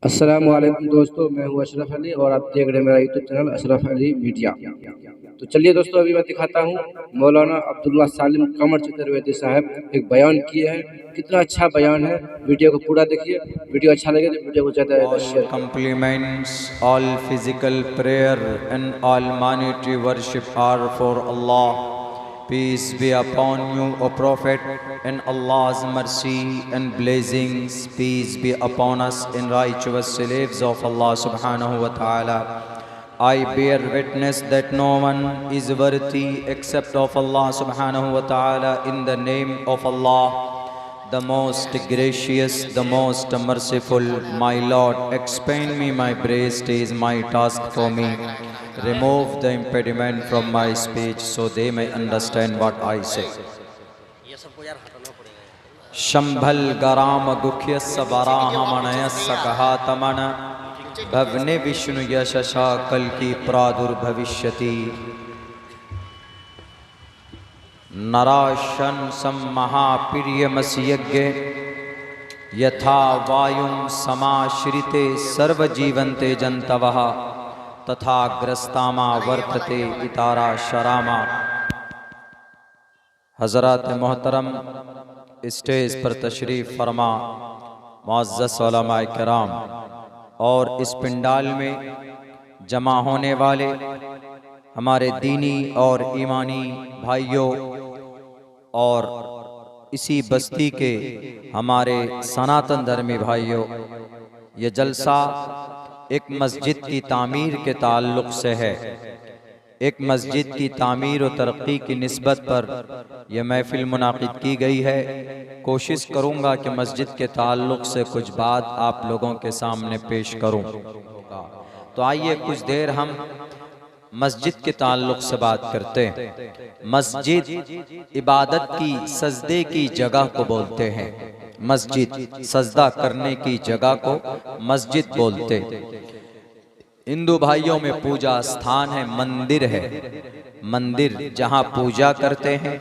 अस्सलामु अलैकुम दोस्तों, मैं हूं अशरफ अली और आप देख रहे हैं मेरा YouTube channel Ashraf Ali media. तो चलिए दोस्तों, अभी मैं दिखाता हूं मौलाना अब्दुल्ला सालिम कमर चतुर्वेदी साहब एक बयान किए हैं। कितना अच्छा बयान है, वीडियो को पूरा देखिए। वीडियो अच्छा लगे तो वीडियो को ज़्यादा से ज़्यादा All शेयर करें। compliments, all physical prayer and all monetary worship are for Allah. Peace be upon you, O Prophet, and Allah's mercy and blessings. Peace be upon us in righteous slaves of Allah subhanahu wa ta'ala. I bear witness that no one is worthy except of Allah subhanahu wa ta'ala. In the name of Allah, the most gracious, the most merciful, my Lord, expand me my breast is my task for me. Remove the impediment from my speech so they may understand what I say. Shambhal गराम गुख्यस्य वराहमणयस्य कहातमन भवने विष्णु यशसा कल की प्रादुर्भविष्यति नराशन महाप्रियमस्यज्ञ यथा वायुं समाश्रिते सर्वजीवन्ते जन्तवः तथा ग्रस्तामा वर्तते इतारा शरामा। हज़रात मोहतरम stage पर तशरीफ़ फरमा मुअज़्ज़ज़ उलमाए किराम और इस पंडाल में जमा होने वाले हमारे दीनी और ईमानी भाइयों और इसी बस्ती के हमारे सनातन धर्मी भाइयों, ये जलसा एक मस्जिद की तामीर के ताल्लुक़ से है। एक मस्जिद की तामीर और तरक्की की निस्बत पर यह महफिल मुनाकिद की गई है। कोशिश करूँगा कि मस्जिद के ताल्लुक़ से कुछ बात आप लोगों के सामने पेश करूँ। तो आइए कुछ देर हम मस्जिद के ताल्लुक़ से बात करते हैं। मस्जिद इबादत की, सजदे की जगह को बोलते हैं। मस्जिद सजदा करने की जगह को मस्जिद बोलते। हिंदू भाइयों में पूजा स्थान है, मंदिर है। मंदिर जहाँ पूजा करते हैं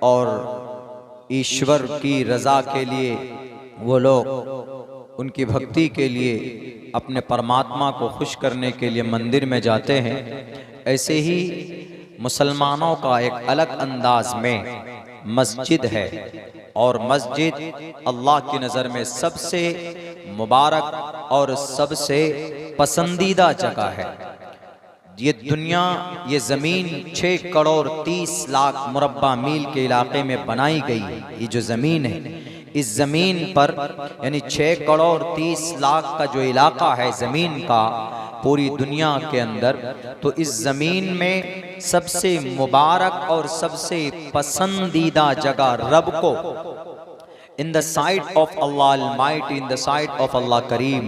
और ईश्वर की रज़ा के लिए वो लोग उनकी भक्ति के लिए अपने परमात्मा को खुश करने के लिए मंदिर में जाते हैं। ऐसे ही मुसलमानों का एक अलग अंदाज में मस्जिद है और मस्जिद अल्लाह की नज़र में सबसे मुबारक और सबसे पसंदीदा जगह है। ये दुनिया, ये ज़मीन 6 करोड़ 30 लाख मुरब्बा मील के इलाके में बनाई गई है। ये जो ज़मीन है, इस ज़मीन पर यानी 6 करोड़ 30 लाख का जो इलाका है ज़मीन का पूरी दुनिया के अंदर, तो इस ज़मीन में सबसे मुबारक और सबसे पसंदीदा जगह रब को in the sight of Allah Almighty, in the sight of Allah Kareem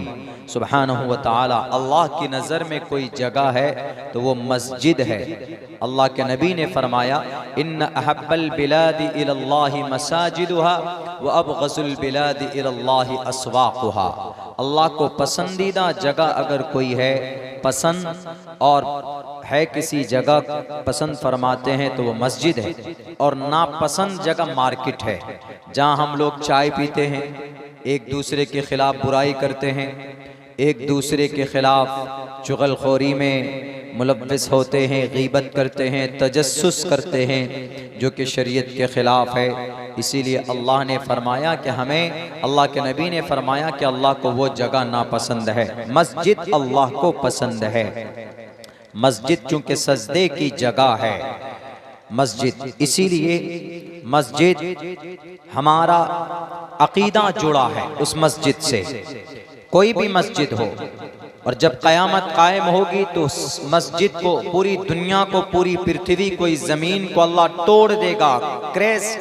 सुब्हानहु व तआला, अल्लाह की नज़र में कोई जगह है तो वो मस्जिद है। अल्लाह के नबी ने फरमाया, इन्न अहब्बल बिलादि इलल्लाहि मसाजिदुहा व अबग़ज़ुल बिलादि इलल्लाहि अस्वाक़ुहा। अल्लाह को पसंदीदा जगह अगर कोई है, पसंद और है किसी जगह पसंद फरमाते हैं तो वो मस्जिद है। और नापसंद जगह मार्केट है, जहाँ हम लोग चाय पीते हैं, एक दूसरे के खिलाफ बुराई करते हैं, एक दूसरे के खिलाफ चुगलखोरी में मुलव्विस होते हैं, गीबत करते हैं, तजस्सुस करते हैं, जो कि शरीयत के ख़िलाफ़ है। इसीलिए अल्लाह ने फरमाया कि हमें, अल्लाह के नबी ने फरमाया कि अल्लाह को वो जगह नापसंद है। मस्जिद अल्लाह को पसंद है। मस्जिद चूँकि सजदे की जगह है, मस्जिद, इसीलिए मस्जिद हमारा अकीदा जुड़ा है उस मस्जिद से। कोई भी मस्जिद हो, और जब क़यामत कायम होगी तो मस्जिद को, पूरी दुनिया को, पूरी पृथ्वी को, इस ज़मीन को अल्लाह तोड़ देगा, क्रैश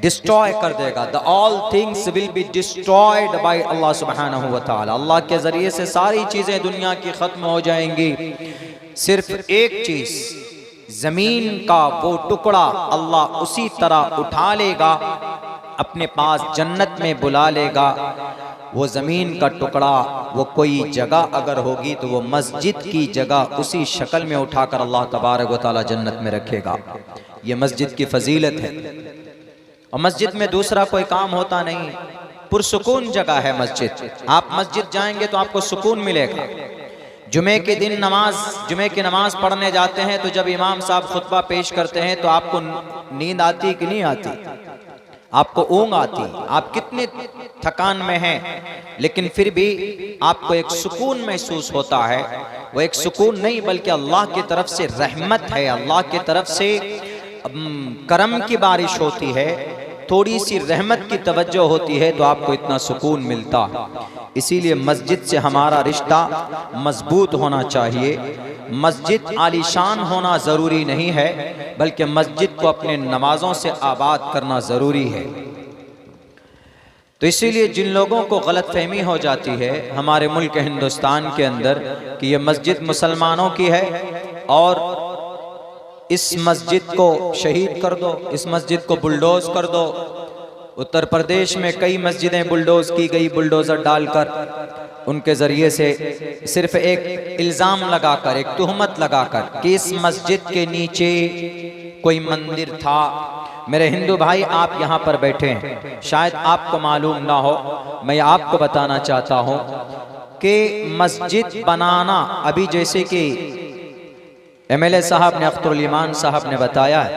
डिस्ट्रॉय कर देगा। The all things will be destroyed by Allah सुब्हानहु व तआला। अल्लाह के ज़रिए से सारी चीज़ें दुनिया की ख़त्म हो जाएंगी। सिर्फ एक चीज़, ज़मीन का वो टुकड़ा अल्लाह उसी तरह उठा लेगा, अपने पास जन्नत में बुला लेगा। वो ज़मीन का टुकड़ा, वो कोई जगह अगर होगी तो वो मस्जिद की जगह उसी शक्ल में उठाकर अल्लाह तबारक व तआला जन्नत में रखेगा। ये मस्जिद की फजीलत है। और मस्जिद में दूसरा कोई काम होता नहीं। पुरसुकून जगह है मस्जिद। आप मस्जिद जाएंगे तो आपको सुकून मिलेगा। जुमे के दिन जुमे की नमाज पढ़ने जाते हैं तो जब इमाम साहब खुतबा पेश करते हैं तो आपको नींद आती कि नहीं आती? आपको ऊँग आती। आप कितने थकान में हैं, लेकिन फिर भी आपको एक सुकून महसूस होता है। वो एक सुकून नहीं बल्कि अल्लाह की तरफ से रहमत है, अल्लाह की तरफ से करम की बारिश होती है, थोड़ी सी रहमत की तवज्जो होती है तो आपको इतना सुकून मिलता। इसीलिए मस्जिद से हमारा रिश्ता मजबूत होना चाहिए। मस्जिद आलीशान होना ज़रूरी नहीं है, बल्कि मस्जिद को अपने नमाजों से आबाद करना ज़रूरी है। तो इसीलिए जिन लोगों को गलतफहमी हो जाती है हमारे मुल्क हिंदुस्तान के अंदर कि ये मस्जिद मुसलमानों की है और इस मस्जिद को शहीद कर दो, इस मस्जिद को बुलडोज कर दो। उत्तर प्रदेश में कई मस्जिदें बुलडोज की गई, बुलडोजर डालकर, उनके ज़रिए से सिर्फ एक इल्ज़ाम लगाकर, एक तुहमत लगाकर कि इस मस्जिद के नीचे कोई मंदिर था। मेरे हिंदू भाई, आप यहाँ पर बैठे हैं, शायद आपको मालूम ना हो, मैं आपको बताना चाहता हूँ कि मस्जिद बनाना, अभी जैसे कि MLA साहब ने, अख्तरुल ईमान साहब ने बताया है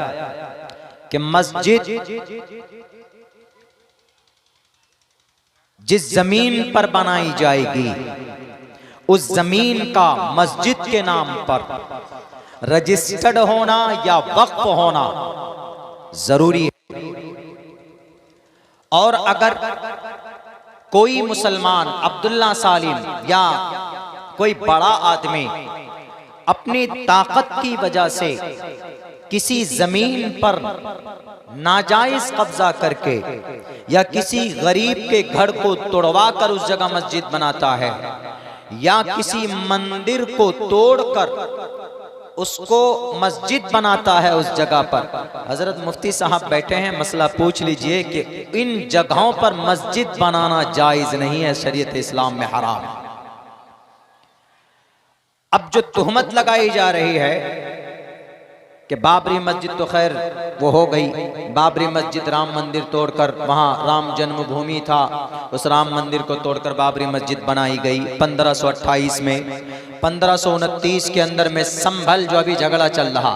कि मस्जिद जिस जमीन पर बनाई जाएगी उस जमीन का मस्जिद के नाम पर रजिस्टर्ड होना या वक्फ होना जरूरी है। और अगर कोई मुसलमान, अब्दुल्ला सालिम या कोई बड़ा आदमी अपनी ताकत की वजह से किसी जमीन पर नाजायज कब्जा करके या किसी गरीब के घर को तोड़वा कर उस जगह मस्जिद बनाता है या किसी मंदिर को तोड़कर उसको मस्जिद बनाता है उस जगह पर। हजरत मुफ्ती साहब बैठे हैं, मसला पूछ लीजिए कि इन जगहों पर मस्जिद बनाना जायज नहीं है, शरीयत इस्लाम में हराम है। अब जो तुहमत लगाई जा रही है कि बाबरी मस्जिद, तो खैर वो हो गई, बाबरी मस्जिद राम मंदिर तोड़कर, वहाँ राम जन्मभूमि था, उस राम मंदिर को तोड़कर बाबरी मस्जिद बनाई गई 1528 में। 1529 के अंदर में संभल, जो अभी झगड़ा चल रहा,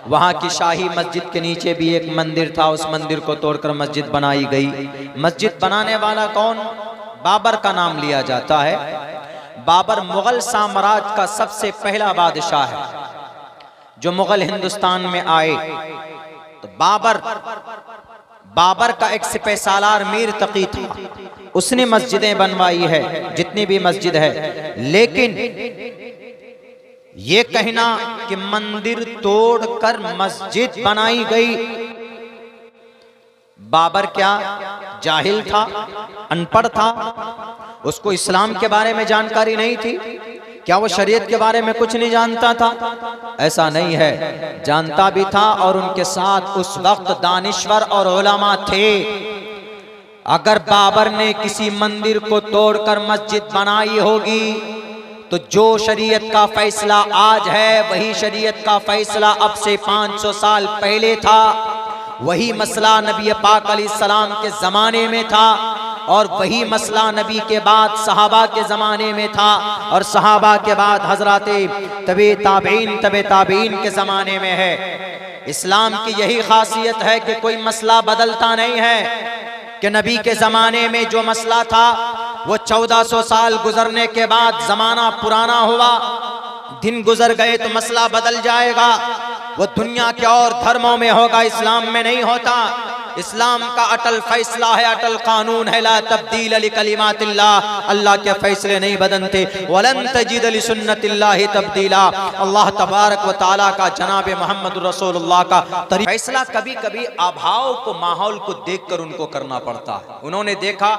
वहाँ की शाही मस्जिद के नीचे भी एक मंदिर था, उस मंदिर को तोड़कर मस्जिद बनाई गई। मस्जिद बनाने वाला कौन? बाबर का नाम लिया जाता है। बाबर मुगल साम्राज्य का सबसे पहला बादशाह है जो मुगल हिंदुस्तान में आए। तो बाबर का एक सिपह सालार मीर तकी था, उसने मस्जिदें बनवाई है, जितनी भी मस्जिद है। लेकिन ये कहना कि मंदिर तोड़कर मस्जिद बनाई गई, बाबर क्या जाहिल था, अनपढ़ था, उसको इस्लाम के बारे में जानकारी नहीं थी? क्या वो शरीयत के बारे में कुछ नहीं जानता था? ऐसा नहीं है, जानता भी था और उनके साथ उस वक्त दानिश्वर और उलमा थे। अगर बाबर ने किसी मंदिर को तोड़कर मस्जिद बनाई होगी तो जो शरीयत का फैसला आज है वही शरीयत का फैसला अब से 500 साल पहले था। वही मसला नबी पाक अलैहिस्सलाम के ज़माने में था और वही मसला नबी के बाद सहाबा के ज़माने में था और सहाबा के बाद हज़राते तबे ताबीन के ज़माने में है। इस्लाम की यही खासियत है कि कोई मसला बदलता नहीं है कि नबी के ज़माने में जो मसला था वो 1400 साल गुजरने के बाद ज़माना पुराना हुआ, दिन गुजर गए तो मसला बदल जाएगा। वो दुनिया के और धर्मों में होगा, इस्लाम में नहीं होता। इस्लाम का अटल फैसला है, अटल कानून है, ला तब्दील लिकलिमातिल्लाह, अल्लाह के फैसले नहीं बदलते। वलन तजिद लिसुन्नतिल्लाहि तब्दीला, अल्लाह तबारक व तआला का, जनाब मोहम्मद रसूलुल्लाह का फैसला कभी कभी अभाव को, माहौल को देखकर उनको करना पड़ता है। उन्होंने देखा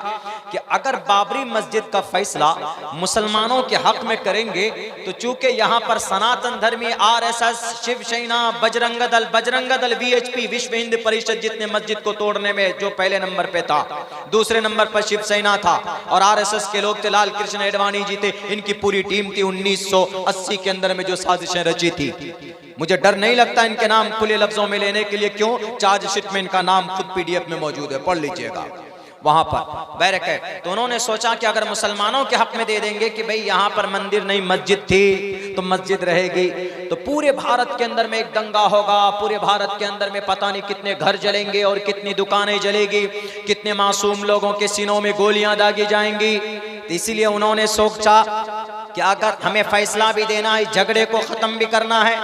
कि अगर बाबरी मस्जिद का फैसला मुसलमानों के हक में करेंगे तो चूंकि यहाँ पर सनातन धर्मी RSS, शिवसेना, बजरंग दल, VHP, विश्व हिंद परिषद जितने मस्जिद को तोड़ने में जो पहले नंबर पे था, दूसरे नंबर पर शिवसेना था और RSS के लोग थे, लाल कृष्ण एडवाणी जी थे, इनकी पूरी टीम थी 1980 के अंदर में जो साजिशें रची थी। मुझे डर नहीं लगता इनके नाम खुले लफ्जों में लेने के लिए, क्यों? चार्जशीट में इनका नाम खुद PDF में मौजूद है, पढ़ लीजिएगा। वहां पर बैरक है। तो उन्होंने सोचा कि अगर मुसलमानों के हक में दे देंगे कि भाई यहाँ पर मंदिर नहीं मस्जिद थी तो मस्जिद रहेगी, तो पूरे भारत के अंदर में एक दंगा होगा, पूरे भारत के अंदर में पता नहीं कितने घर जलेंगे और कितनी दुकानें जलेगी, कितने मासूम लोगों के सीनों में गोलियां दागी जाएंगी। तो इसीलिए उन्होंने सोचा कि अगर हमें फैसला भी देना है, झगड़े को खत्म भी करना है,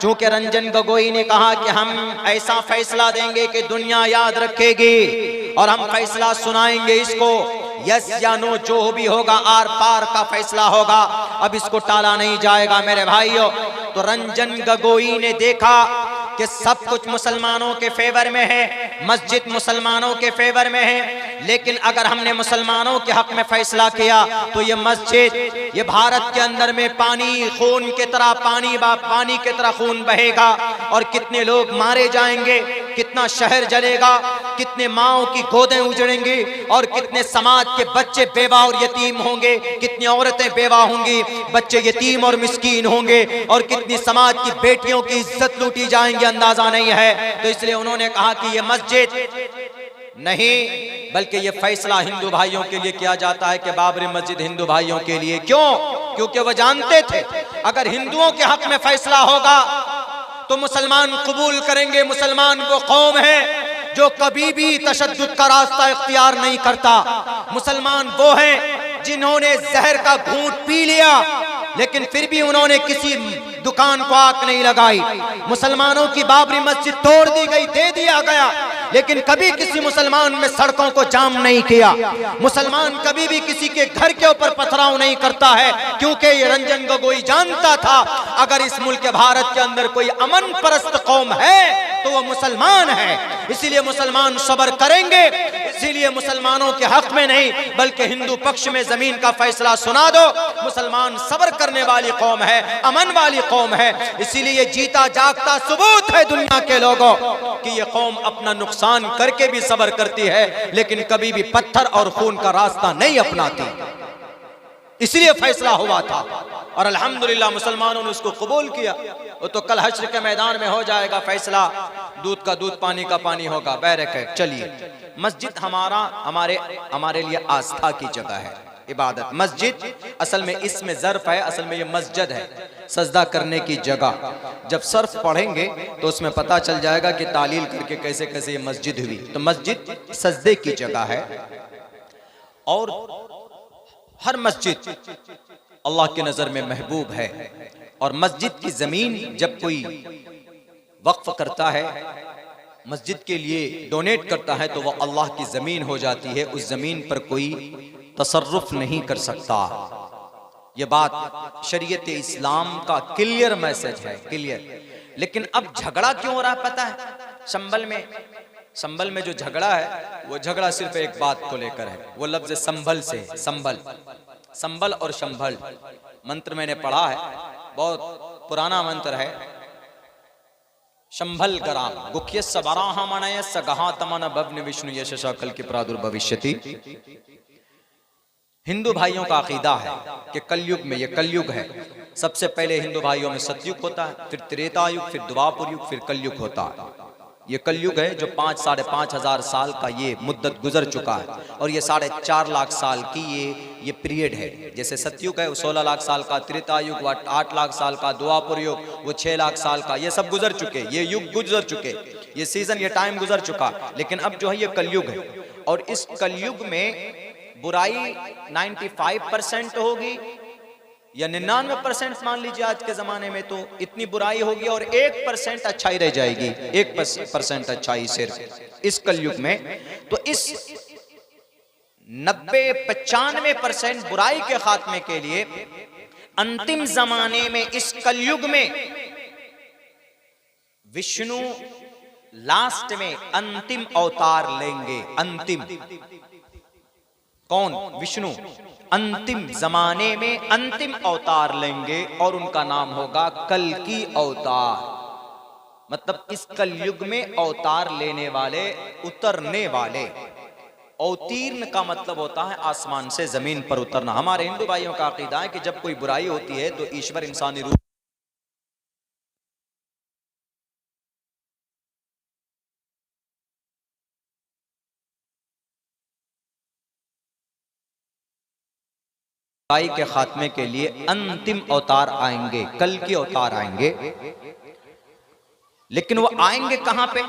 चूंकि रंजन गोगोई ने कहा कि हम ऐसा फैसला देंगे कि दुनिया याद रखेगी और हम फैसला सुनाएंगे इसको, यस या नो जो भी होगा आर पार का फैसला होगा, अब इसको टाला नहीं जाएगा मेरे भाइयों। तो रंजन गोगोई ने देखा कि सब कुछ मुसलमानों के फेवर में है, मस्जिद मुसलमानों के फेवर में है, लेकिन अगर हमने मुसलमानों के हक में फैसला किया तो ये मस्जिद, ये भारत के अंदर में पानी खून की तरह पानी की तरह खून बहेगा और कितने लोग मारे जाएंगे, कितना शहर जलेगा, कितने माओं की गोदें उजड़ेंगी और कितने समाज के बच्चे बेवा और यतीम होंगे, कितनी औरतें बेवा होंगी, बच्चे यतीम और मिस्कीन होंगे और कितनी समाज की बेटियों की इज्जत लूटी जाएंगी, अंदाजा नहीं है। तो इसलिए उन्होंने कहा कि ये मस्जिद नहीं बल्कि ये फैसला हिंदू भाइयों के लिए किया जाता है कि बाबरी मस्जिद हिंदू भाइयों के लिए। क्यों? क्योंकि वो जानते थे अगर हिंदुओं के हक में फैसला होगा तो मुसलमान कबूल करेंगे। मुसलमान वो कौम है जो कभी भी तशद्दुद का रास्ता इख्तियार नहीं करता। मुसलमान वो हैं जिन्होंने जहर का घूंट पी लिया लेकिन फिर भी उन्होंने किसी दुकान को आग नहीं लगाई। मुसलमानों की बाबरी मस्जिद तोड़ दी गई, दे दिया गया, लेकिन कभी किसी मुसलमान में सड़कों को जाम नहीं किया। मुसलमान कभी भी किसी के घर के ऊपर पथराव नहीं करता है, क्योंकि ये रंजन गोगोई जानता था अगर इस मुल्क भारत के अंदर कोई अमन परस्त कौम है तो वो मुसलमान है। इसीलिए मुसलमान सब्र करेंगे, इसीलिए मुसलमानों के हक में नहीं बल्कि हिंदू पक्ष में जमीन का फैसला सुना दो। मुसलमान सब्र करने वाली कौम है, अमन वाली कौम है, इसीलिए जीता जागता सबूत है दुनिया के लोगों कि ये कौम अपना नुकसान करके भी सब्र करती है लेकिन कभी भी पत्थर और खून का रास्ता नहीं अपनाती। इसलिए फैसला हुआ था और अल्हम्दुलिल्लाह मुसलमानों ने उसको कबूल किया। वो तो कल हश्र के मैदान में हो जाएगा फैसला, दूध का दूध पानी का पानी होगा। बैरक है। चलिए, मस्जिद हमारे लिए आस्था की जगह है, इबादत। मस्जिद असल में इसमें ज़र्फ है, असल में ये मस्जिद है, सजदा करने की जगह। जब सर्फ पढ़ेंगे तो उसमें पता चल जाएगा कि तालील करके कैसे कैसे ये मस्जिद हुई। तो मस्जिद सजदे की जगह है और हर मस्जिद अल्लाह की नज़र में महबूब है। और मस्जिद की ज़मीन जब कोई वक्फ करता है, मस्जिद के लिए डोनेट करता है, तो वह अल्लाह की ज़मीन हो जाती है। उस ज़मीन पर कोई तसर्रुफ नहीं कर सकता। यह बात शरीयत इस्लाम का क्लियर मैसेज है, क्लियर। लेकिन अब झगड़ा क्यों हो रहा है पता है? संभल में जो झगड़ा है वो झगड़ा सिर्फ एक बात को लेकर है, वो लफ्ज संभल से। संभल और शंभल मंत्र मैंने पढ़ा है, बहुत पुराना मंत्र है। शंभल ग्राम गुख्यस्य वराहमणयस्य गहातमन भवन विष्णु यशसा कल की प्रादुर्भविष्यति। हिंदू भाइयों का अकीदा है कि कलयुग में, ये कलयुग है, सबसे पहले हिंदू भाइयों में सतयुग होता है, फिर त्रेता युग, फिर द्वापर युग, फिर कलयुग होता है। ये कलयुग है जो 5-5.5 हजार साल का ये मुद्दत गुजर चुका है और ये 4.5 लाख साल की ये पीरियड है। जैसे सतयुग है वो 16 लाख साल का, त्रेता युग वो 8 लाख साल का, द्वापर युग वो 6 लाख साल का। ये सब गुजर चुके, ये युग गुजर चुके, ये सीजन, ये टाइम गुजर चुका। लेकिन अब जो है ये कलयुग है और इस कलयुग में बुराई 95% होगी या 99% मान लीजिए आज के जमाने में, तो इतनी बुराई होगी और 1% अच्छाई रह जाएगी, 1% अच्छाई सिर्फ इस कलयुग में। तो इस 90-95% बुराई के खात्मे के लिए अंतिम जमाने में, इस कलयुग में विष्णु लास्ट में अंतिम अवतार लेंगे। अंतिम कौन? विष्णु अंतिम जमाने में अंतिम अवतार लेंगे और उनका नाम होगा कल्कि अवतार। मतलब इस कलयुग में अवतार लेने वाले, उतरने वाले। अवतीर्ण का मतलब होता है आसमान से जमीन पर उतरना। हमारे हिंदू भाइयों का अकीदा है कि जब कोई बुराई होती है तो ईश्वर इंसानी रूप बुराई के खात्मे के लिए अंतिम अवतार आएंगे, कल के अवतार आएंगे। लेकिन वो आएंगे कहां पे?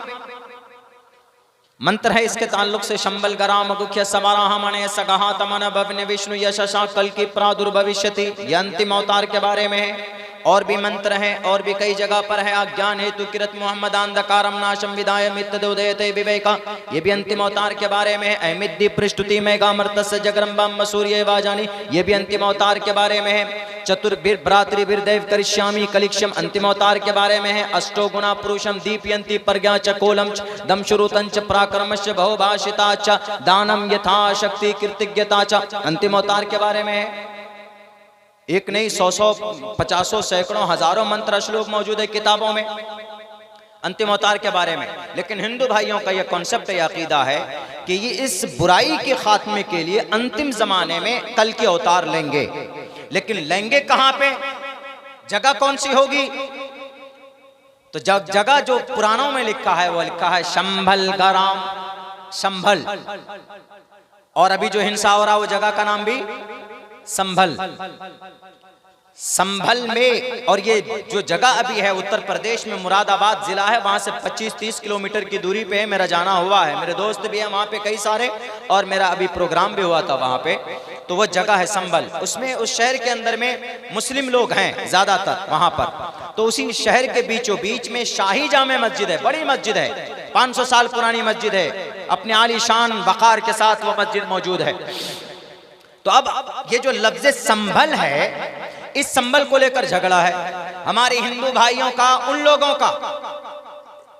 मंत्र है इसके ताल्लुक से, शंबल गराम गुख्य समाराह मणे सगहा तमन भवने विष्णु यशशा कल की प्रादुर्भविष्यति। यह अंतिम अवतार के बारे में है। और भी मंत्र हैं और भी कई जगह पर है। अज्ञान हेतु किरत मोहम्मद अंधकारम नाशम विदाय मित्तदोदयते विवेका, ये भी अंतिम अवतार के बारे में है। अमिद्दि पृष्ठुति मेघामर्तस्य जगरम्बम सूर्य वाजानी, ये भी अंतिम अवतार के बारे में है। चतुर्भिर भ्रातृभिर्दैव करिष्यामि कलिक्षम, अंतिम अवतार के बारे में है। अष्टो गुणा पुरुषम दीपयन्ति प्रज्ञा च कोलम च दमशुरुतं च पराक्रमश्च बहुभाषिता च दानम यथाशक्ति कृतज्ञता च, अंतिम अवतार के बारे में है। एक नहीं, 100 50 सैकड़ों हजारों मंत्र श्लोक मौजूद है किताबों में अंतिम अवतार के बारे में। लेकिन हिंदू भाइयों का यह कॉन्सेप्ट या अकीदा है कि ये इस बुराई के खात्मे के लिए अंतिम जमाने में कल के अवतार लेंगे। लेकिन लेंगे कहां पे, जगह कौन सी होगी? तो जगह जो पुराणों में लिखा है वो लिखा है शंभल गराम, संभल। और अभी जो हिंसा हो रहा है वो जगह का नाम भी संभल, संभल में। और ये जो जगह अभी है उत्तर प्रदेश में मुरादाबाद जिला है, वहां से 25-30 किलोमीटर की दूरी पे है। मेरा जाना हुआ है, मेरे दोस्त भी हैं वहां पे कई सारे, और मेरा अभी प्रोग्राम भी हुआ था वहां पे। तो वो जगह है संभल, उसमें उस शहर के अंदर में मुस्लिम लोग हैं ज्यादातर वहां पर। तो उसी शहर के बीचों बीच में शाही जामे मस्जिद है, बड़ी मस्जिद है, 500 साल पुरानी मस्जिद है, अपने आलीशान वकार के साथ वो मस्जिद मौजूद है। तो अब ये जो लफ्ज संभल है, इस संभल को लेकर झगड़ा है हमारे हिंदू भाइयों का, उन लोगों का,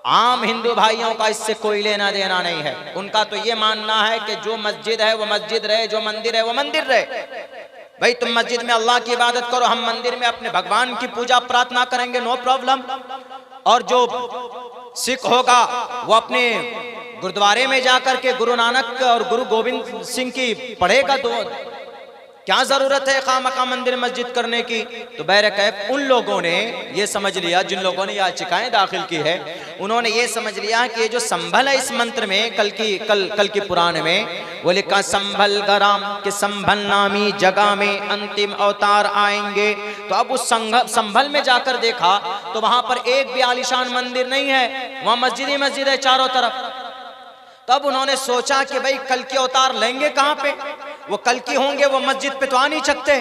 आम हिंदू भाइयों का इससे कोई लेना देना नहीं है। उनका तो ये मानना है कि जो मस्जिद है वो मस्जिद रहे, जो मंदिर है वो मंदिर रहे। भाई तुम मस्जिद में अल्लाह की इबादत करो, हम मंदिर में अपने भगवान की पूजा प्रार्थना करेंगे, नो प्रॉब्लम। और जो सिख होगा वो अपने गुरुद्वारे में जाकर के गुरु नानक और गुरु गोविंद सिंह की पढ़ेगा, तो क्या जरूरत है खामखा मंदिर मस्जिद करने की। तो बहरकैफ उन लोगों ने ये समझ लिया, जिन लोगों ने याचिकाएं दाखिल की है, उन्होंने ये समझ लिया कि ये जो संभल है इस मंत्र में, कल की पुराण में वो लिखा संभल गराम, कि संभल नामी जगह में अंतिम अवतार आएंगे। तो अब उस संभल में जाकर देखा तो वहां पर एक भी आलीशान मंदिर नहीं है, वहां मस्जिद ही मस्जिद है चारों तरफ। तब उन्होंने सोचा कि भाई कल के अवतार लेंगे कहां पे, वो कल की होंगे वो मस्जिद पे तो आ नहीं सकते,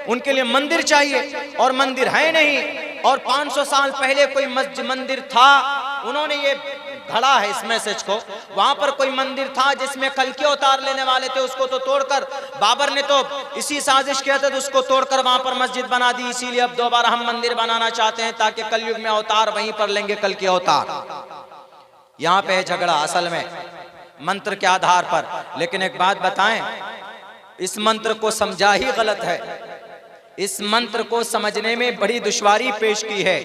उनके लिए मंदिर चाहिए, और मंदिर है नहीं। और 500 साल पहले कोई मंदिर था, उन्होंने ये घड़ा है इस मैसेज को, वहां पर कोई मंदिर था जिसमें कल के अवतार लेने वाले थे, उसको तो तोड़कर बाबर ने तो इसी साजिश किया था, तो उसको तोड़कर वहां पर मस्जिद बना दी। इसीलिए अब दोबारा हम मंदिर बनाना चाहते हैं ताकि कलयुग में अवतार वहीं पर लेंगे, कल के अवतार। यहां पे है झगड़ा असल में मंत्र के आधार पर। लेकिन एक बात बताएं, इस मंत्र को समझा ही गलत है, इस मंत्र को समझने में बड़ी दुश्वारी पेश की है।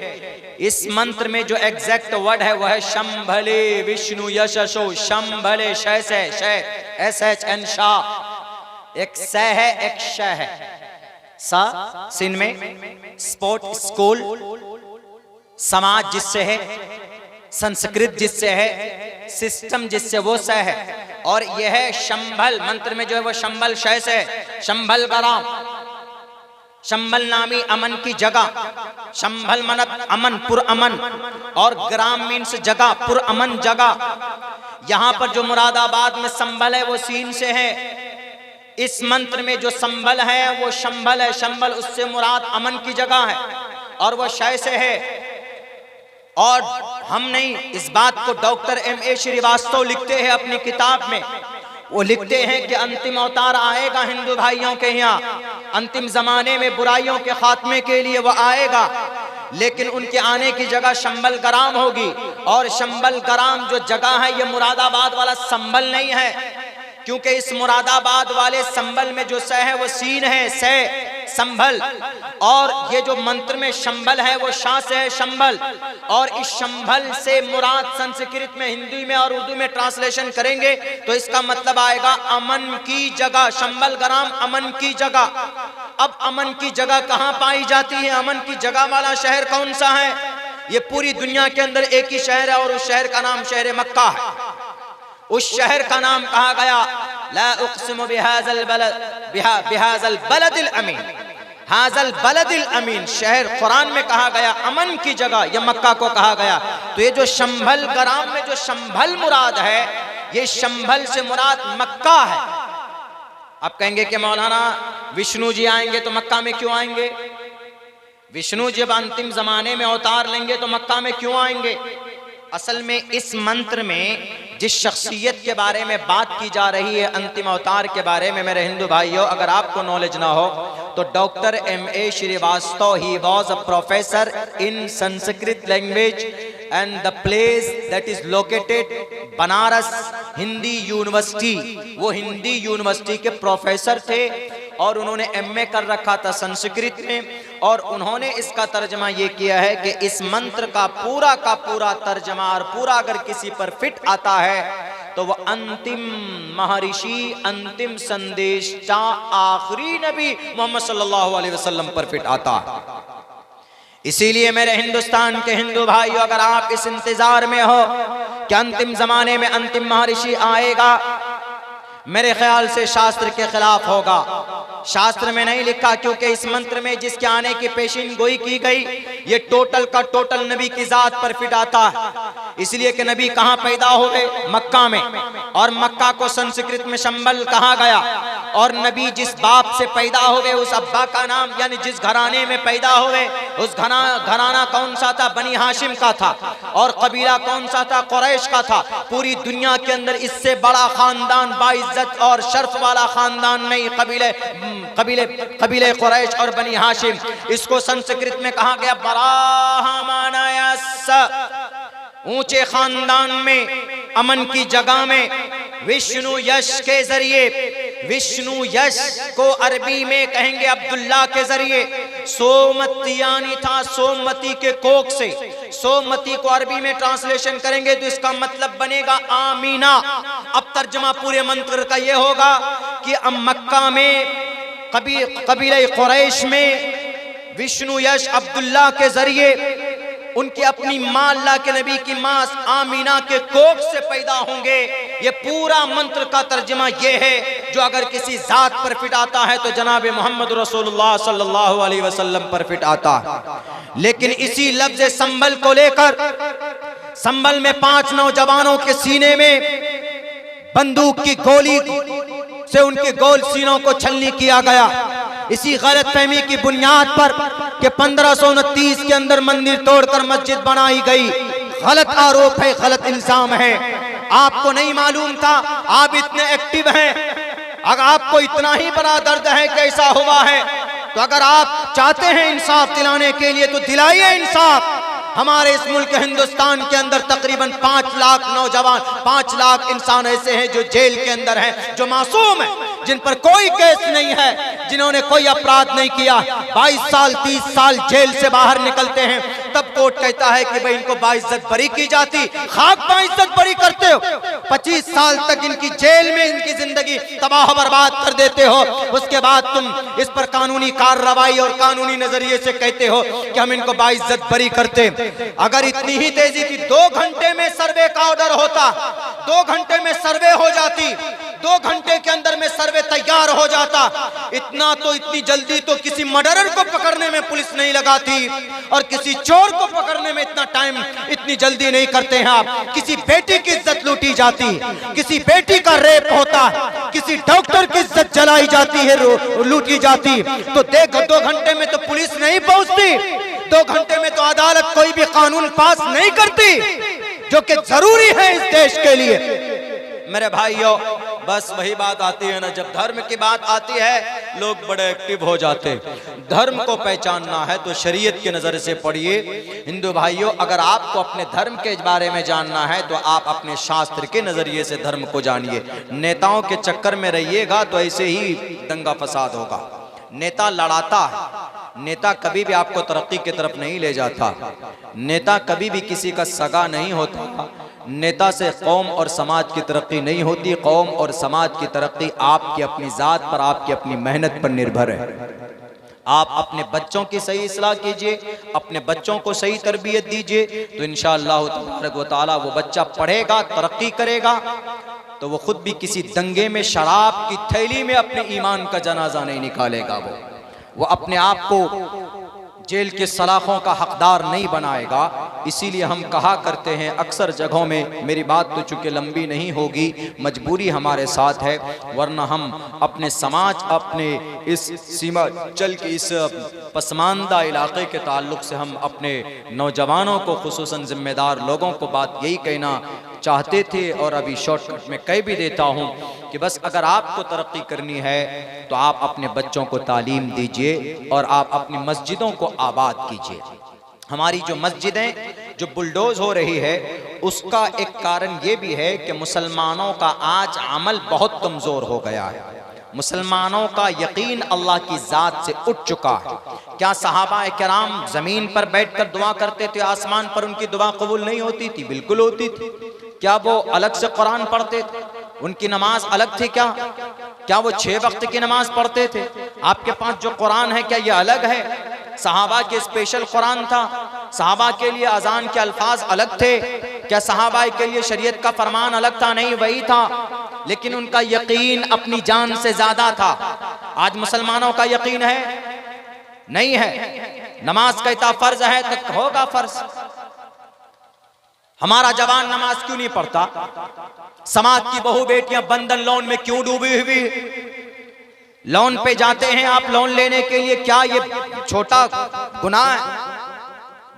इस मंत्र में जो एग्जैक्ट वर्ड है वह है शंभले विष्णु यशशो, शंभले शय से, शय SHN शाह, एक स है एक श है, सा सिन में स्पोर्ट स्कूल, समाज जिससे है, संस्कृत जिससे है, सिस्टम जिससे वो स है। और यह है शंभल, मंत्र में जो है वो शंभल शय से, शंभल गराम, शंभल नामी अमन की जगह, शंभल मनत अमन, पुर अमन, और ग्राम मीन्स जगह, पुर अमन जगह। यहां पर जो मुरादाबाद में संभल है वो सीन से है। इस मंत्र में जो संभल है वो शंभल है, शंभल उससे मुराद अमन की जगह है, और वो शय से है। और हम नहीं, इस बात को डॉक्टर MA श्रीवास्तव लिखते हैं अपनी किताब में। वो लिखते हैं कि अंतिम अवतार आएगा हिंदू भाइयों के यहाँ, अंतिम जमाने में बुराइयों के खात्मे के लिए वो आएगा, लेकिन उनके आने की जगह शंभल गराम होगी। और शंभल गराम जो जगह है ये मुरादाबाद वाला संभल नहीं है, क्योंकि इस मुरादाबाद वाले संभल में जो स है वो सीन है, से संभल। और ये जो मंत्र में शंभल है वो शाह से है, शंभल। और इस शंभल से मुराद संस्कृत में, हिंदी में और उर्दू में ट्रांसलेशन करेंगे तो इसका मतलब आएगा अमन की जगह, शंभल गराम अमन की जगह। अब अमन की जगह कहां पाई जाती है, अमन की जगह वाला शहर कौन सा है? ये पूरी दुनिया के अंदर एक ही शहर है, और उस शहर का नाम शहर मक्का है। उस शहर का नाम कहा गया ला उक़्सिमु बिहाज़ल बलदिल अमीन, हाज़ल बलदिल अमीन, शहर कुरान में कहा गया अमन की जगह, यह मक्का को कहा गया। तो ये जो शंभल ग्राम में जो शंभल मुराद है, ये शंभल से मुराद मक्का है। आप कहेंगे कि मौलाना विष्णु जी आएंगे तो मक्का में क्यों आएंगे? विष्णु जब अंतिम जमाने में अवतार लेंगे तो मक्का में क्यों आएंगे? असल में इस मंत्र में जिस शख्सियत के बारे में बात की जा रही है, अंतिम अवतार के बारे में, मेरे हिंदू भाइयों, अगर आपको नॉलेज ना हो तो doctor M.A. Shrivastava, he was a professor in Sanskrit language and the place that is located Banaras Hindi university. वो हिंदी यूनिवर्सिटी के प्रोफेसर थे और उन्होंने MA कर रखा था संस्कृत में, और उन्होंने इसका तर्जमा ये किया है कि इस मंत्र का पूरा तर्जमा और पूरा अगर किसी पर फिट आता है तो वह अंतिम महर्षि, अंतिम संदेशा, आखिरी नबी मोहम्मद सल्लल्लाहु अलैहि वसल्लम पर फिट आता है। इसीलिए मेरे हिंदुस्तान के हिंदू भाइयों, अगर आप इस इंतजार में हो कि अंतिम जमाने में अंतिम महर्षि आएगा, मेरे ख्याल से शास्त्र के खिलाफ होगा। शास्त्र में नहीं लिखा, क्योंकि इस मंत्र में जिसके आने की पेशिन गोई की गई, ये टोटल का टोटल नबी की जात पर फिट आता है। इसलिए कि नबी कहाँ पैदा हुए? मक्का में, और मक्का को संस्कृत में शंभल कहा गया। और नबी जिस बाप से पैदा हुए, उस अब्बा का नाम, यानी जिस घराने में पैदा हुए, उस घराना कौन सा था? बनी हाशिम का था। और कबीला कौन सा था? कुरैश का था। पूरी दुनिया के अंदर इससे बड़ा खानदान, बाइज्जत और शर्फ वाला खानदान नहीं, कबीले कुरैश और बनी हाशिम। इसको संस्कृत में कहा गया बराहमानायस, ऊंचे खानदान में, अमन की जगह में, विष्णु यश के जरिए। विष्णु यश को अरबी में कहेंगे अब्दुल्ला के जरिए। सोमतियानी था, सोमती के कोख से। सोमती को अरबी में ट्रांसलेशन करेंगे तो इसका मतलब बनेगा आमीना। अब तर्जमा पूरे मंत्र का ये होगा कि अब मक्का में, कबीले कुरैश में विष्णु यश अब्दुल्ला के जरिए उनकी अपनी मां, अल्लाह के नबी की मां आमीना के कोख से पैदा होंगे। ये पूरा मंत्र का तर्जुमा ये है, जो अगर किसी जात पर फिट आता है तो जनाब मोहम्मद रसूलुल्लाह सल्लल्लाहु अलैहि वसल्लम पर फिट आता है। लेकिन इसी लफ्ज संबल को लेकर, संबल में 5 नौजवानों के सीने में बंदूक की गोली से उनके गोल सीनों को छलनी किया गया। इसी गलत फहमी की बुनियाद पर कि 1529 के अंदर मंदिर तोड़कर मस्जिद बनाई गई। गलत आरोप है, गलत इल्जाम है। आपको नहीं मालूम था, आप इतने एक्टिव हैं। अगर आपको इतना ही बड़ा दर्द है कि ऐसा हुआ है, तो अगर आप चाहते हैं इंसाफ दिलाने के लिए तो दिलाइए इंसाफ। हमारे इस मुल्क हिंदुस्तान के अंदर तकरीबन 5 लाख नौजवान, 5 लाख इंसान ऐसे हैं जो जेल के अंदर हैं, जो मासूम हैं, जिन पर कोई केस नहीं है, जिन्होंने कोई अपराध नहीं किया। 22 साल 30 साल जेल से बाहर निकलते हैं, तब कोर्ट कहता है कि भाई इनको बाइज्जत बरी की जाती। खाक बाइज्जत बरी करते हो, 25 साल तक इनकी जेल में इनकी जिंदगी तबाह बर्बाद कर देते हो। उसके बाद तुम इस पर कानूनी कार्रवाई और कानूनी नजरिए से कहते हो कि हम इनको बाइज्जत बरी करते। अगर इतनी ही तेजी थी, 2 घंटे में सर्वे का ऑर्डर होता, 2 घंटे में सर्वे हो जाती, 2 घंटे के अंदर में सर्वे तैयार हो जाता। इतना तो, इतनी जल्दी तो किसी मर्डरर को पकड़ने में पुलिस नहीं लगाती, और किसी चोर को पकड़ने में इतना टाइम, इतनी जल्दी नहीं करते हैं आप। किसी बेटी की इज्जत लूटी जाती, किसी बेटी का रेप होता, किसी डॉक्टर की इज्जत जलाई जाती है, लूटी जाती, तो 2 घंटे में तो पुलिस नहीं पहुंचती, 2 घंटे में तो अदालत कोई भी कानून पास नहीं करती, जो कि जरूरी है इस देश के लिए। मेरे भाइयों, बस वही बात आती है ना, जब धर्म की बात आती है लोग बड़े एक्टिव हो जाते। धर्म को पहचानना है तो शरीयत की नजर से पढ़िए। हिंदू भाइयों, अगर आपको अपने धर्म के बारे में जानना है तो आप अपने शास्त्र के नजरिए से धर्म को जानिए। नेताओं के चक्कर में रहिएगा तो ऐसे ही दंगा फसाद होगा। नेता लड़ाता है, नेता कभी भी आपको तरक्की की तरफ नहीं ले जाता। नेता कभी भी किसी का सगा नहीं होता। नेता से कौम और समाज की तरक्की नहीं होती। कौम और समाज की तरक्की आपकी अपनी ज़ात पर, आपकी अपनी मेहनत पर निर्भर है। आप अपने बच्चों की सही इस्लाह कीजिए, अपने बच्चों को सही तरबियत दीजिए, तो इंशाअल्लाह तबारक व तआला वो बच्चा पढ़ेगा, तरक्की करेगा, तो वो खुद भी किसी दंगे में शराब की थैली में अपने ईमान का जनाजा नहीं निकालेगा। वो अपने आप को जेल के सलाखों का हकदार नहीं बनाएगा। इसीलिए हम कहा करते हैं अक्सर जगहों में, मेरी बात तो चूँकि लंबी नहीं होगी, मजबूरी हमारे साथ है, वरना हम अपने समाज, अपने इस सीमांचल के इस पसमानदा इलाके के ताल्लुक़ से हम अपने नौजवानों को, खुसूसन ज़िम्मेदार लोगों को बात यही कहना चाहते थे और अभी शॉर्टकट में कह भी देता हूँ कि बस अगर आपको तरक्की करनी है तो आप अपने बच्चों को तालीम दीजिए और आप अपनी मस्जिदों को आबाद कीजिए। हमारी जो मस्जिदें जो बुलडोज हो रही है उसका एक कारण ये भी है कि मुसलमानों का आज अमल बहुत कमज़ोर हो गया है। मुसलमानों का यकीन अल्लाह की ज़ात से उठ चुका है। क्या सहाबा किराम ज़मीन पर बैठकर दुआ करते थे, आसमान पर उनकी दुआ कबूल नहीं होती थी? बिल्कुल होती थी। क्या वो अलग से कुरान पढ़ते थे? उनकी नमाज अलग थी? क्या वो 6 वक्त की नमाज पढ़ते थे? आपके पास जो कुरान है क्या ये अलग है? सहाबा के स्पेशल कुरान था? सहाबा के लिए अजान के अल्फाज अलग थे? क्या सहाबा के लिए शरीयत का फरमान अलग था? नहीं, वही था, लेकिन उनका यकीन अपनी जान से ज्यादा था। आज मुसलमानों का यकीन है? नहीं है। नमाज का इतना फर्ज है तो होगा फर्ज। हमारा जवान नमाज क्यों नहीं पढ़ता? समाज की बहू बेटियां बंधन लोन में क्यों डूबी हुई? लोन पे जाते हैं आप लोन लेने के लिए, क्या ये छोटा गुनाह है?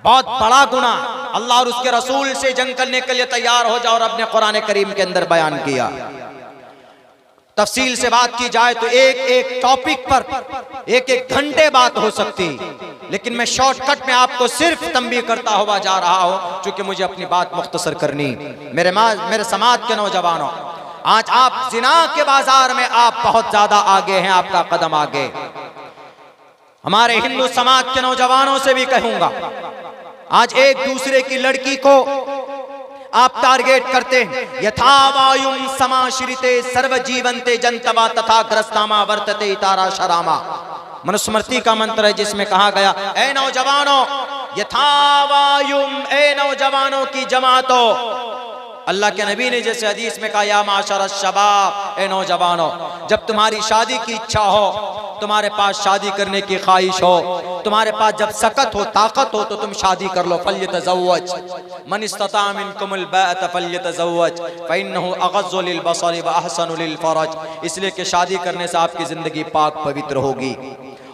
बहुत बड़ा गुनाह। अल्लाह और उसके रसूल से जंग करने के लिए तैयार हो जाओ और अपने कुरान करीम के अंदर बयान किया। तफसील से बात की जाए तो एक एक टॉपिक पर एक एक घंटे बात हो सकती, लेकिन मैं शॉर्टकट में आपको सिर्फ तंबीह करता हुआ जा रहा हूं क्योंकि मुझे अपनी बात मुख्तसर करनी। मेरे समाज के नौजवानों, आज आप जिना के बाजार में आप बहुत ज्यादा आगे हैं, आपका कदम आगे। हमारे हिंदू समाज के नौजवानों से भी कहूंगा, आज एक दूसरे की लड़की को आप टारगेट करते हैं। यथा वायुम समाश्रिते सर्व जीवंते जनतवा तथा ग्रस्तामा वर्तते तारा शरामा। मनुस्मृति का मंत्र है जिसमें कहा गया, ए नौजवानों, यथा वायुम, ए नौजवानों की जमातों। अल्लाह के नबी ने जैसे हदीस में कहा, या माशर शबाब, ए नौजवानों, जब तुम्हारी शादी की इच्छा हो, तुम्हारे पास शादी करने की ख्वाहिश हो, तुम्हारे पास जब सकत हो, ताकत हो, तो तुम शादी कर लो। फल्यतज़व्वज मन इस्तता मिनकुमुल बाअत फल्यतज़व्वज फ़इन्नहु अग़ज़्ज़ु लिलबसरि व अहसनु लिलफ़रज। इसलिए कि शादी करने से आपकी जिंदगी पाक पवित्र होगी।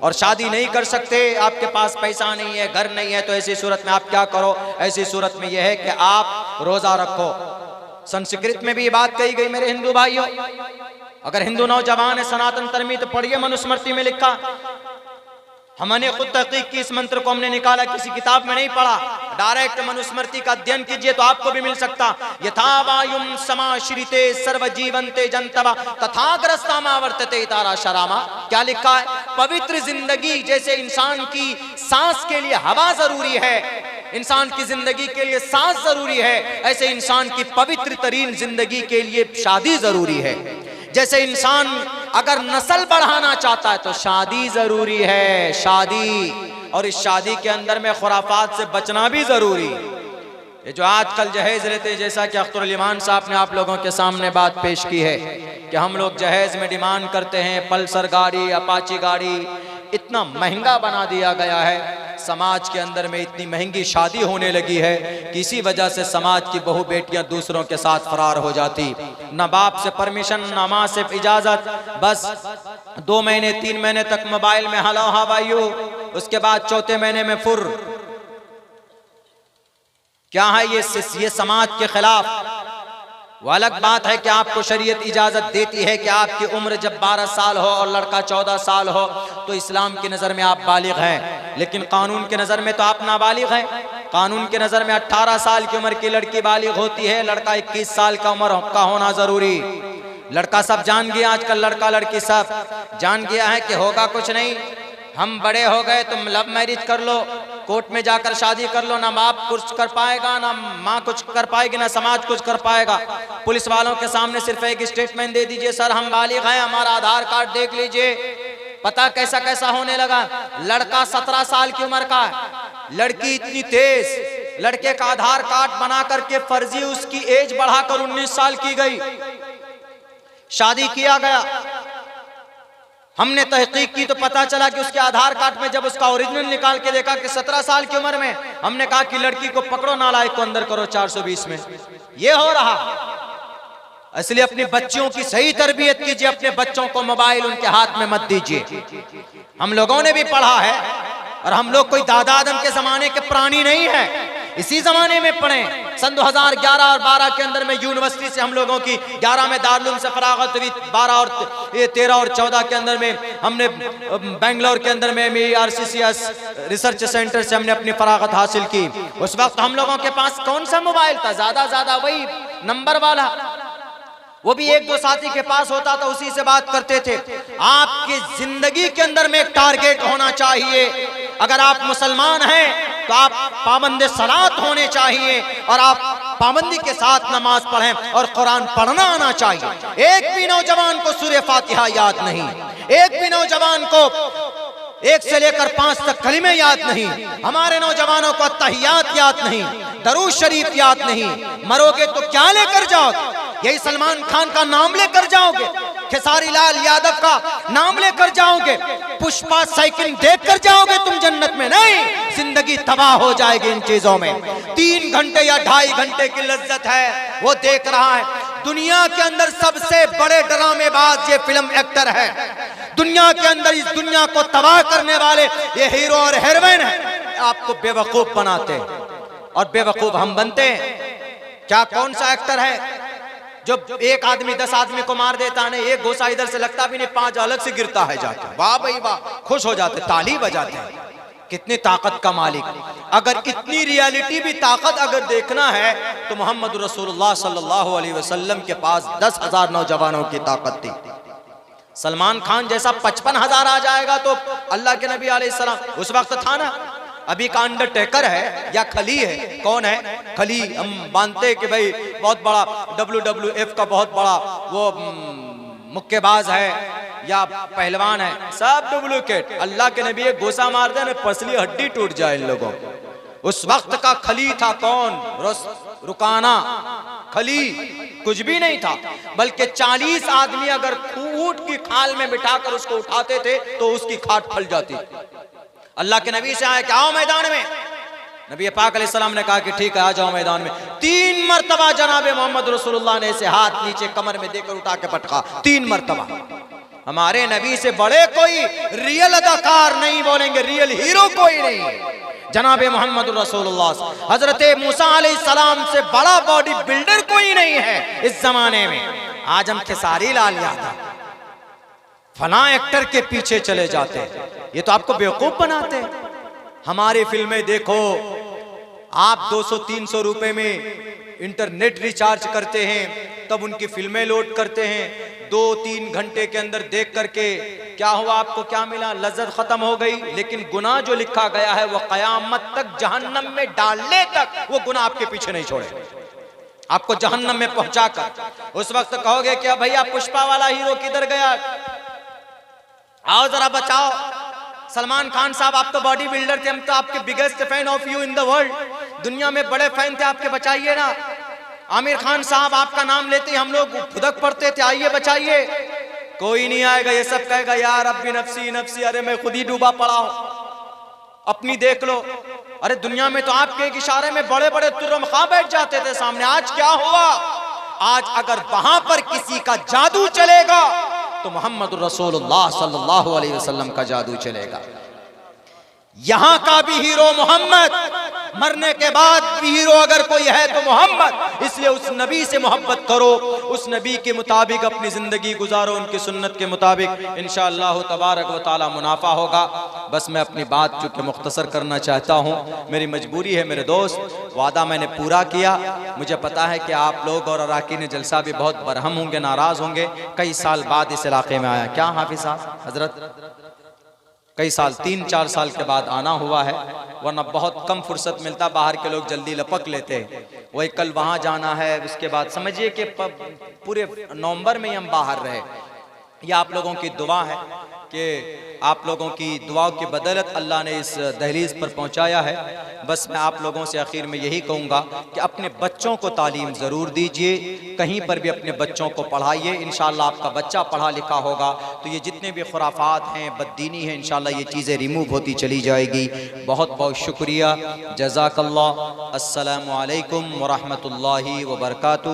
और शादी नहीं कर सकते, आपके पास पैसा नहीं है, घर नहीं है, तो ऐसी सूरत में आप क्या करो? ऐसी सूरत में यह है कि आप रोजा रखो। संस्कृत में भी ये बात कही गई मेरे हिंदू भाइयों। अगर हिंदू नौजवान है, सनातन तरमी, तो पढ़िए, मनुस्मृति में लिखा। हमने खुद तहकीक की, इस मंत्र को हमने निकाला, किसी किताब में नहीं पढ़ा। डायरेक्ट मनुस्मृति का अध्ययन कीजिए तो आपको भी मिल सकता। यथा वायुम समाश्रिते सर्व जीवंते जनतवा तथाग्रस्तामा वर्तते तारा शरामा। क्या लिखा है? पवित्र जिंदगी जैसे इंसान की सांस के लिए हवा जरूरी है, इंसान की जिंदगी के लिए सांस जरूरी है, ऐसे इंसान की पवित्र तरीन जिंदगी के लिए शादी जरूरी है। जैसे इंसान अगर नस्ल बढ़ाना चाहता है तो शादी जरूरी है, शादी। और इस शादी के अंदर में खुराफात से बचना भी जरूरी। ये जो आजकल जहेज लेते हैं, जैसा कि अख्तरुल ईमान साहब ने आप लोगों के सामने बात पेश की है कि हम लोग जहेज में डिमांड करते हैं पल्सर गाड़ी, अपाची गाड़ी, इतना महंगा बना दिया गया है। समाज के अंदर में इतनी महंगी शादी होने लगी है कि इसी वजह से समाज की बहू बेटियां दूसरों के साथ फरार हो जाती। न बाप से परमिशन, न माँ से इजाजत, बस 2 महीने 3 महीने तक मोबाइल में हलो हवाइयो, उसके बाद 4थे महीने में फुर। क्या है ये समाज के खिलाफ। वो अलग बात है कि आपको शरीयत इजाजत देती है कि आपकी उम्र जब 12 साल हो और लड़का 14 साल हो तो इस्लाम की नज़र में आप बालिग हैं, लेकिन कानून की नज़र में तो आप नाबालिग हैं। कानून की नज़र में 18 साल की उम्र की लड़की बालिग होती है, लड़का 21 साल का उम्र का होना जरूरी। लड़का सब जान गया, आजकल लड़का लड़की सब जान गया है कि होगा कुछ नहीं, हम बड़े हो गए, तुम लव मैरिज कर लो, कोर्ट में जाकर शादी कर लो, ना बाप कुछ कर पाएगा, ना माँ कुछ कर पाएगी, ना समाज कुछ कर पाएगा। पुलिस वालों के सामने सिर्फ एक स्टेटमेंट दे दीजिए, सर हम बालिग हैं, हमारा आधार कार्ड देख लीजिए। पता कैसा कैसा होने लगा। लड़का 17 साल की उम्र का है, लड़की इतनी तेज, लड़के का आधार कार्ड बना करके फर्जी उसकी एज बढ़ाकर 19 साल की गई। शादी किया गया, हमने तहकीक की तो पता चला कि उसके आधार कार्ड में जब उसका ओरिजिनल निकाल के देखा कि 17 साल की उम्र में, हमने कहा कि लड़की को पकड़ो, नालायक को अंदर करो 420 में। ये हो रहा। इसलिए अपनी बच्चियों की सही तरबियत कीजिए, अपने बच्चों को मोबाइल उनके हाथ में मत दीजिए। हम लोगों ने भी पढ़ा है, और हम लोग कोई दादा आदम के जमाने के प्राणी नहीं है, इसी जमाने में पढ़े। सन 2011 और 12 के अंदर में यूनिवर्सिटी से हम लोगों की 11 में दारुल से फरागत हुई, 12 और 13 और 14 के अंदर में हमने बेंगलोर के अंदर में RCCS रिसर्च सेंटर से हमने अपनी फरागत हासिल की। उस वक्त हम लोगों के पास कौन सा मोबाइल था, ज्यादा वही नंबर वाला, वो भी एक दो साथी के पास होता था, उसी से बात करते थे। आपकी जिंदगी के अंदर में एक टारगेट होना चाहिए। अगर आप मुसलमान हैं तो आप पाबंद सलात होने चाहिए, और आप पाबंदी के साथ नमाज पढ़ें और कुरान पढ़ना आना चाहिए। एक भी नौजवान को सूरह फातिहा याद नहीं, एक भी नौजवान को 1 से लेकर 5 तक कलिमे याद नहीं, हमारे नौजवानों को तहियात याद नहीं, दरूद शरीफ याद नहीं। मरोगे तो क्या लेकर जाओगे? यही सलमान खान का नाम लेकर जाओगे, खेसारी लाल यादव का नाम लेकर जाओगे, पुष्पा साइकिल देख कर जाओगे तुम जन्नत में? नहीं, जिंदगी तबाह हो जाएगी इन चीजों में। 3 घंटे या 2.5 घंटे की लज्जत है, वो देख रहा है। दुनिया के अंदर सबसे बड़े ड्रामेबाज ये फिल्म एक्टर है। दुनिया के अंदर इस दुनिया को तबाह करने वाले ये हीरो और हीरोइन है। आपको बेवकूफ बनाते हैं, और बेवकूफ हम बनते हैं। क्या कौन सा एक्टर है जो एक आदमी 10 आदमी को मार देता है? एक गोसा इधर से लगता भी नहीं, 5 अलग से गिरता है जाके, वाह भाई वाह, खुश हो जाते, ताली बजाते हैं। कितनी ताकत का मालिक। अगर इतनी रियलिटी भी ताकत अगर देखना है तो मोहम्मद रसूलुल्लाह सल्लल्लाहु अलैहि वसल्लम के पास 10,000 नौजवानों की ताकत थी। सलमान खान जैसा 55,000 आ जाएगा तो अल्लाह के नबी अलैहिस्सलाम उस वक्त था ना। अभी का अंडरटेकर है या खली है? कौन है खली? हम मानते हैं कि भाई बहुत बड़ा WWF का बहुत बड़ा वो मुक्केबाज है या पहलवान है, सब डुप्लीकेट। अल्लाह के नबी एक गोसा मार दे ना, पसली हड्डी टूट जाए इन लोगों। उस वक्त का खली था कौन? रुकाना खली कुछ भी नहीं था, बल्कि 40 आदमी अगर ऊंट की खाल में बिठाकर उसको उठाते थे तो उसकी खाट फल जाती। अल्लाह के नबी से आए कि आओ मैदान में। नबी पाक अलैहिस्सलाम ने कहा कि ठीक है आ जाओ मैदान में। 3 मरतबा जनाबे मोहम्मद रसूलुल्लाह ने इसे हाथ नीचे कमर में देकर उठा के पटका, 3 मरतबा। हमारे नबी से बड़े कोई रियल अदाकार नहीं, बोलेंगे रियल हीरो कोई नहीं। जनाबे मोहम्मद रसूलुल्लाह हजरत मूसा अलैहिस्सलाम से बड़ा बॉडी बिल्डर कोई नहीं है इस जमाने में। आज हम खेसारी लाल यादव फला एक्टर के पीछे चले जाते हैं, ये तो आपको बेवकूफ बनाते हैं। हमारी फिल्में देखो, आप 200-300 रुपए में इंटरनेट रिचार्ज करते हैं, तब उनकी फिल्में लोड करते हैं। 2-3 घंटे के अंदर देख करके क्या हुआ? आपको क्या मिला? लज्जत खत्म हो गई। लेकिन गुनाह जो लिखा गया है वो कयामत तक जहन्नम में डालने तक वो गुनाह आपके पीछे नहीं छोड़े, आपको जहन्नम में पहुंचाकर। उस वक्त कहोगे कि भैया पुष्पा वाला हीरो किधर गया, आओ जरा बचाओ। सलमान खान साहब आप तो बॉडी बिल्डर थे, हम तो आपके biggest fan of you in the world, दुनिया में बड़े फैन थे आपके, बचाइए ना। आमिर खान साहब आपका नाम लेते ही हम लोग फुदक पड़ते थे, आइए बचाइए। कोई नहीं आएगा, ये सब कहेगा यार रब्बी नफ्सी नफ्सी, अरे मैं खुद ही डूबा पड़ा हूं, अपनी देख लो। अरे दुनिया में तो आपके एक इशारे में बड़े बड़े तुर्रम खा बैठ जाते थे सामने। आज क्या हुआ? आज अगर वहां पर किसी का जादू चलेगा तो मोहम्मद रसूलुल्लाह सल्लल्लाहु अलैहि वसल्लम का जादू चलेगा। यहां का भी हीरो मोहम्मद, मरने के बाद भी हीरो अगर कोई है तो मोहम्मद। इसलिए उस नबी से मोहब्बत करो, उस नबी के मुताबिक अपनी जिंदगी गुजारो, उनकी सुन्नत के मुताबिक। इंशाअल्लाह तबारक व तआला मुनाफा होगा। बस मैं अपनी बात चूंकि मुख्तसर करना चाहता हूँ, मेरी मजबूरी है मेरे दोस्त, वादा मैंने पूरा किया। मुझे पता है कि आप लोग और अराकीन जलसा भी बहुत बरहम होंगे, नाराज होंगे। कई साल बाद इस इलाके में आया, क्या हाफिज साहब हजरत, कई साल 3-4 साल के बाद आना हुआ है, वरना बहुत कम फुर्सत मिलता, बाहर के लोग जल्दी लपक लेते हैं। वही कल वहाँ जाना है, उसके बाद समझिए कि पूरे नवंबर में ही हम बाहर रहे, ये आप लोगों की दुआ है कि आप लोगों की दुआओं की बदौलत अल्लाह ने इस दहलीज़ पर पहुंचाया है। बस मैं आप लोगों से आखिर में यही कहूँगा कि अपने बच्चों को तालीम ज़रूर दीजिए, कहीं पर भी अपने बच्चों को पढ़ाइए। इंशाअल्लाह आपका बच्चा पढ़ा लिखा होगा तो ये जितने भी खुराफात हैं, बददीनी हैं, इंशाअल्लाह ये चीज़ें रिमूव होती चली जाएगी। बहुत बहुत शुक्रिया, जज़ाकल्लाह। अस्सलामु अलैकुम व रहमतुल्लाहि व बरकातुहू।